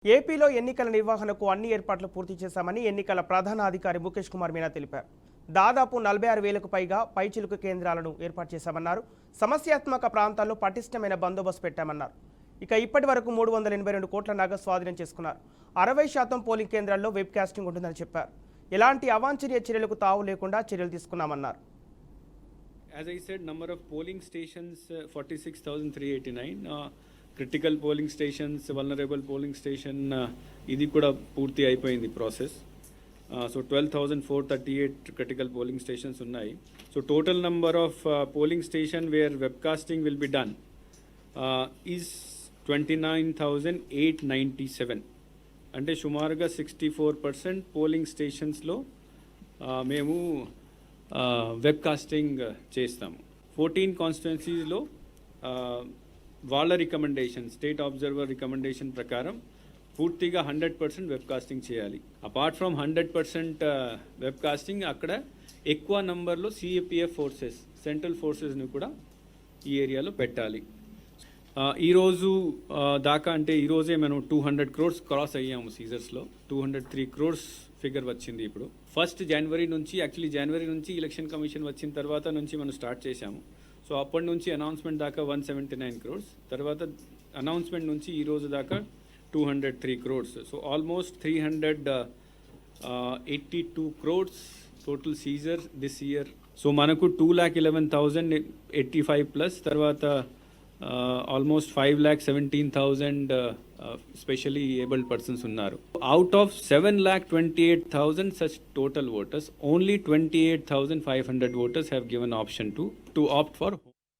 ఏపీలో ఎన్నికల నిర్వహణకు అన్ని ఏర్పాట్లు పూర్తి చేశామని ఎన్నికల ప్రధాన అధికారి ముఖేష్ కుమార్ మీనా తెలిపారు. దాదాపు 46,000కు పైగా పైచిలుకు కేంద్రాలను ఏర్పాటు చేశామన్నారు. సమస్యాత్మక ప్రాంతాల్లో పటిష్టమైన బందోబస్తు పెట్టామన్నారు. ఇక ఇప్పటి వరకు 382 కోట్ల నగదు స్వాధీనం చేసుకున్నారు. 60% పోలింగ్ కేంద్రాల్లో వెబ్ కాస్టింగ్ ఉంటుందని చెప్పారు. ఎలాంటి అవాంఛనీయ చర్యలకు తావు లేకుండా చర్యలు తీసుకున్నామన్నారు. As I said, number of polling stations 46,389. Critical polling stations, vulnerable polling station, ఇది కూడా పూర్తి అయిపోయింది process. So 12,438 critical polling stations ఉన్నాయి. So total number of polling station where webcasting will be done is 29,897. అంటే సుమారుగా 64% పోలింగ్ స్టేషన్స్లో మేము webcasting చేస్తాము. 14 కాన్స్టిట్యున్సీస్లో వాళ్ళ రికమెండేషన్, స్టేట్ అబ్జర్వర్ రికమెండేషన్ ప్రకారం పూర్తిగా 100% వెబ్కాస్టింగ్ చేయాలి. అపార్ట్ ఫ్రమ్ 100% వెబ్కాస్టింగ్, అక్కడ ఎక్కువ నంబర్లో సిఏపిఎఫ్ ఫోర్సెస్, సెంట్రల్ ఫోర్సెస్ని కూడా ఈ ఏరియాలో పెట్టాలి. ఈరోజు దాకా అంటే ఈరోజే మనం 200 crores క్రాస్ అయ్యాము సీజర్స్లో. 203 crores ఫిగర్ వచ్చింది. ఇప్పుడు 1st January నుంచి, యాక్చువల్లీ జనవరి నుంచి ఎలక్షన్ కమిషన్ వచ్చిన తర్వాత నుంచి మనం స్టార్ట్ చేశాము. సో అప్పటి నుంచి అనౌన్స్మెంట్ దాకా 179 crores, తర్వాత అనౌన్స్మెంట్ నుంచి ఈ రోజు దాకా 203 crores. So almost 382 crores total seizure this year. So మనకు 2,11,085 ప్లస్, తర్వాత ఆల్మోస్ట్ 5,17,000 స్పెషలీ ఏబుల్డ్ పర్సన్స్ ఉన్నారు. Out of 7,28,000 such total voters, only 28,500 voters have given option to opt for home.